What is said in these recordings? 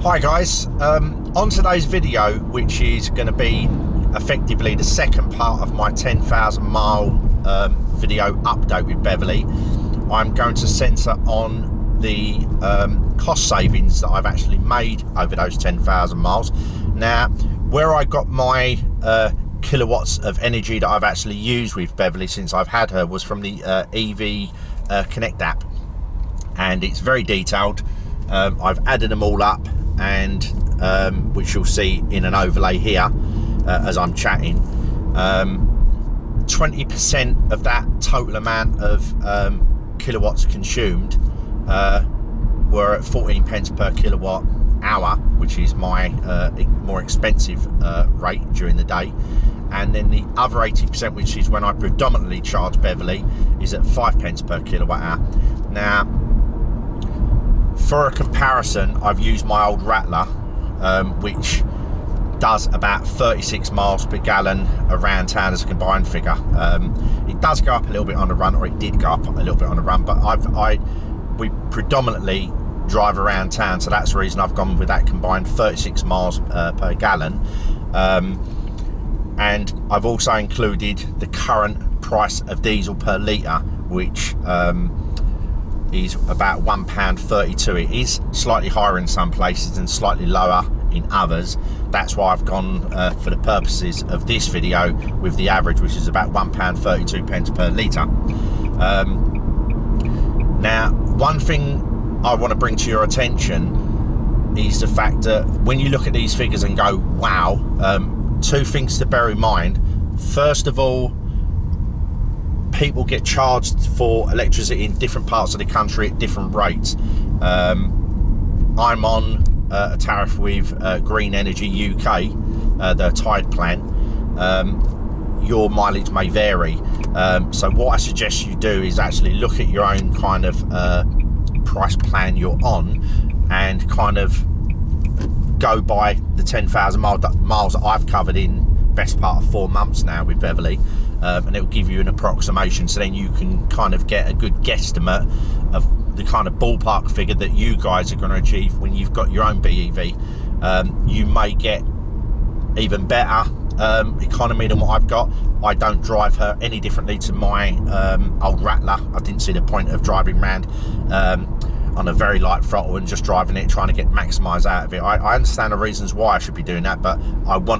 Hi guys, on today's video, which is going to be effectively the second part of my 10,000 mile video update with Beverly, I'm going to centre on the cost savings that I've actually made over those 10,000 miles. Now, where I got my kilowatts of energy that I've actually used with Beverly since I've had her was from the EV Connect app, and it's very detailed. I've added them all up, and which you'll see in an overlay here as I'm chatting. 20% of that total amount of kilowatts consumed were at 14 pence per kilowatt hour, which is my more expensive rate during the day. And then the other 80%, which is when I predominantly charge Beverly, is at 5 pence per kilowatt hour. Now, for a comparison, I've used my old Rattler, which does about 36 miles per gallon around town as a combined figure. It does go up a little bit on the run, or it did go up a little bit on the run, but we predominantly drive around town, so that's the reason I've gone with that combined 36 miles per gallon. And I've also included the current price of diesel per litre, which is about £1.32. It is slightly higher in some places and slightly lower in others. That's why I've gone for the purposes of this video with the average, which is about £1.32 per litre. Now, one thing I want to bring to your attention is the fact that when you look at these figures and go, wow, two things to bear in mind. First of all, people get charged for electricity in different parts of the country at different rates. I'm on a tariff with Green Energy UK, the Tide plan. Your mileage may vary, so what I suggest you do is actually look at your own kind of price plan you're on, and kind of go by the 10,000 miles that I've covered in best part of 4 months now with Beverly, and it will give you an approximation, so then you can kind of get a good guesstimate of the kind of ballpark figure that you guys are going to achieve when you've got your own BEV. You may get even better economy than what I've got. I don't drive her any differently to my old Rattler. I didn't see the point of driving around on a very light throttle and just driving it, trying to get maximise out of it. I understand the reasons why I should be doing that, but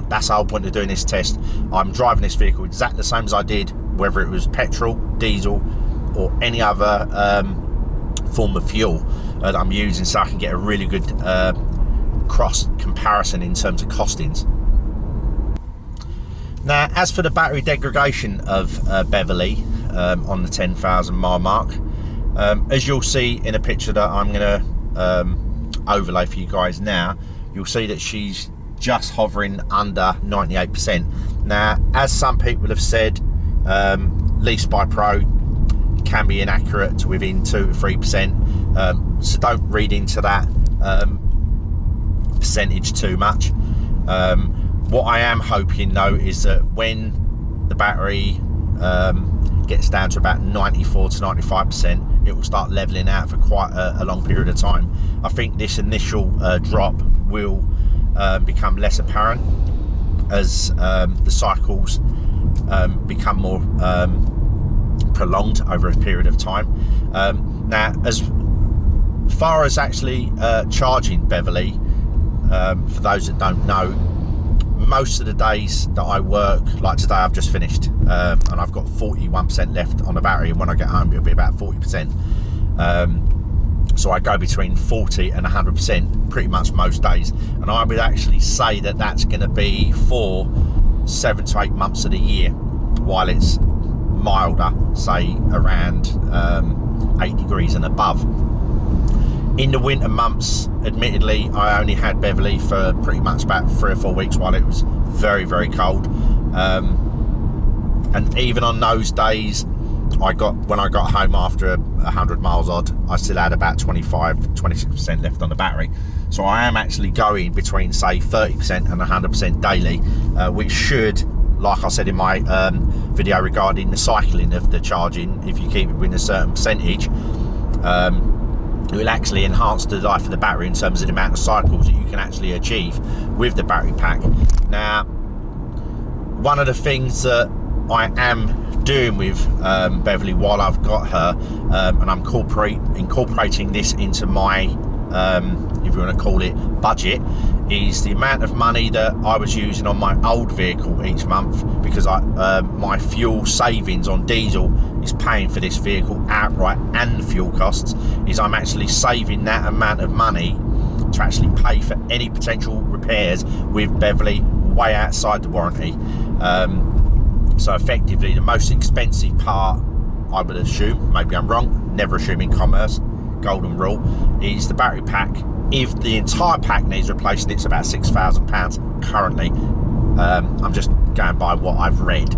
that's the whole point of doing this test. I'm driving this vehicle exactly the same as I did, whether it was petrol, diesel, or any other form of fuel that I'm using, so I can get a really good cross comparison in terms of costings. Now, as for the battery degradation of Beverly on the 10,000 mile mark, as you'll see in a picture that I'm going to overlay for you guys now, you'll see that she's just hovering under 98%. Now, as some people have said, leased by Pro can be inaccurate to within 2 to 3%, so don't read into that percentage too much. What I am hoping though is that when the battery gets down to about 94 to 95%, it will start leveling out for quite a long period of time. I think this initial drop will become less apparent as the cycles become more prolonged over a period of time. Now, as far as actually charging Beverly, for those that don't know, most of the days that I work, like today I've just finished, and I've got 41% left on the battery, and when I get home it'll be about 40%. So I go between 40 and 100% pretty much most days, and I would actually say that that's going to be for 7 to 8 months of the year, while it's milder, say around 8 degrees and above. In the winter months, admittedly, I only had Beverly for pretty much about 3 or 4 weeks while it was very, very cold. And even on those days, when I got home after 100 miles odd, I still had about 26% left on the battery. So I am actually going between, say, 30% and 100% daily, which should, like I said in my video regarding the cycling of the charging, if you keep it within a certain percentage, it will actually enhance the life of the battery in terms of the amount of cycles that you can actually achieve with the battery pack. Now, one of the things that I am doing with Beverly while I've got her, and I'm incorporating this into my, if you want to call it, budget, is the amount of money that I was using on my old vehicle each month, because my fuel savings on diesel is paying for this vehicle outright, and the fuel costs is I'm actually saving that amount of money to actually pay for any potential repairs with Beverly way outside the warranty. So effectively the most expensive part, I would assume, maybe I'm wrong, never assume in commerce, golden rule, is the battery pack. If the entire pack needs replacing, it's about £6,000 currently. I'm just going by what I've read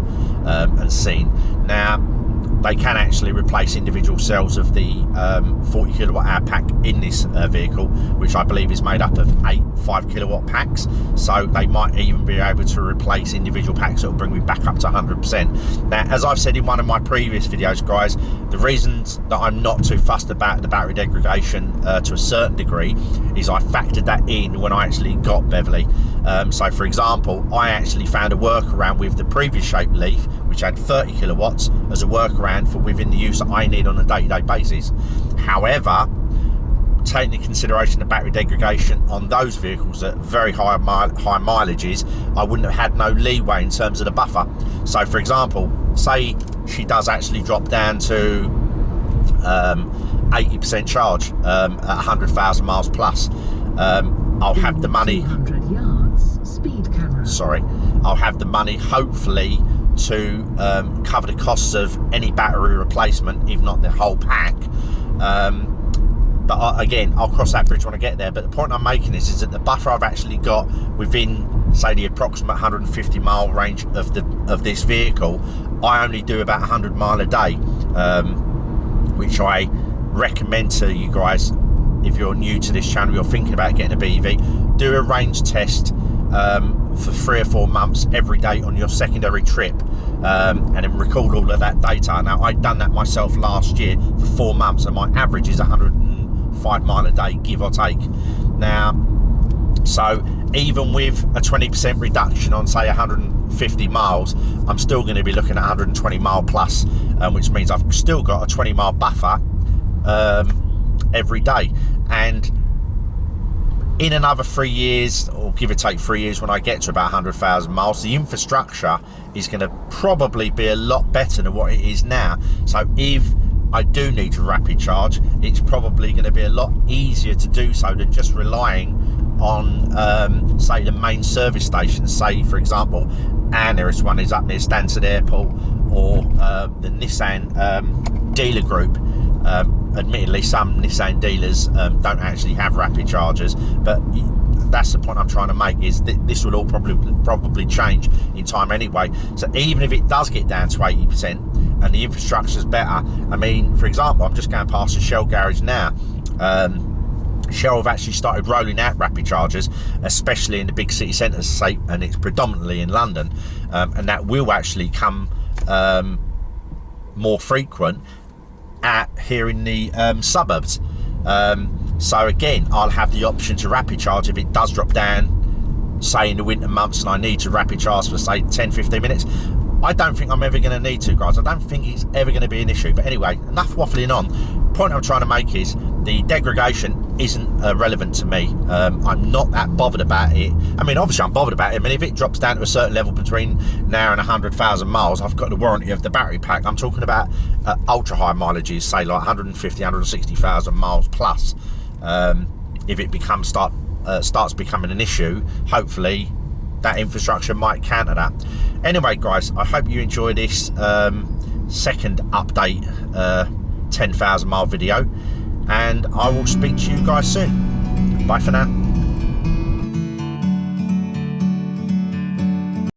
and seen. Now, they can actually replace individual cells of the 40 kilowatt hour pack in this vehicle, which I believe is made up of 8 5 kilowatt packs. So they might even be able to replace individual packs that will bring me back up to 100%. Now, as I've said in one of my previous videos, guys, the reasons that I'm not too fussed about the battery degradation to a certain degree is I factored that in when I actually got Beverly. So for example, I actually found a workaround with the previous shaped Leaf, which had 30 kilowatts as a workaround for within the use that I need on a day-to-day basis. However, taking into consideration the battery degradation on those vehicles at very high mileages, I wouldn't have had no leeway in terms of the buffer. So for example, say she does actually drop down to 80% charge at 100,000 miles plus, I'll have the money, 200 yards, speed camera. sorry, I'll have the money hopefully to cover the costs of any battery replacement, if not the whole pack. But again, I'll cross that bridge when I get there. But the point I'm making is that the buffer I've actually got within, say, the approximate 150 mile range of this vehicle, I only do about 100 mile a day, which I recommend to you guys. If you're new to this channel, you're thinking about getting a BEV, do a range test for 3 or 4 months every day on your secondary trip, and then record all of that data. Now, I'd done that myself last year for 4 months, and my average is 105 mile a day, give or take. Now, so even with a 20% reduction on, say, 150 miles, I'm still going to be looking at 120 mile plus, which means I've still got a 20 mile buffer every day. And in another 3 years, or give or take 3 years, when I get to about 100,000 miles, the infrastructure is going to probably be a lot better than what it is now. So if I do need to rapid charge, it's probably going to be a lot easier to do so than just relying on say the main service stations. Say for example, our nearest one is up near Stansted Airport, or the Nissan dealer group. Admittedly, some Nissan dealers don't actually have rapid chargers, but that's the point I'm trying to make, is that this will all probably change in time anyway. So even if it does get down to 80% and the infrastructure's better, I mean, for example, I'm just going past the Shell garage now. Shell have actually started rolling out rapid chargers, especially in the big city centres, say, and it's predominantly in London, and that will actually come more frequent here in the suburbs. So again, I'll have the option to rapid charge if it does drop down, say in the winter months, and I need to rapid charge for say 10-15 minutes. I don't think I'm ever going to need to, guys. I don't think it's ever going to be an issue. But anyway, enough waffling on. The point I'm trying to make is the degradation isn't relevant to me. I'm not that bothered about it. I mean, obviously I'm bothered about it. I mean, if it drops down to a certain level between now and 100,000 miles, I've got the warranty of the battery pack. I'm talking about ultra high mileages, say like 150, 160,000 miles plus. If it starts becoming an issue, hopefully that infrastructure might counter that. Anyway, guys, I hope you enjoy this second update 10,000 mile video, and I will speak to you guys soon. Bye for now.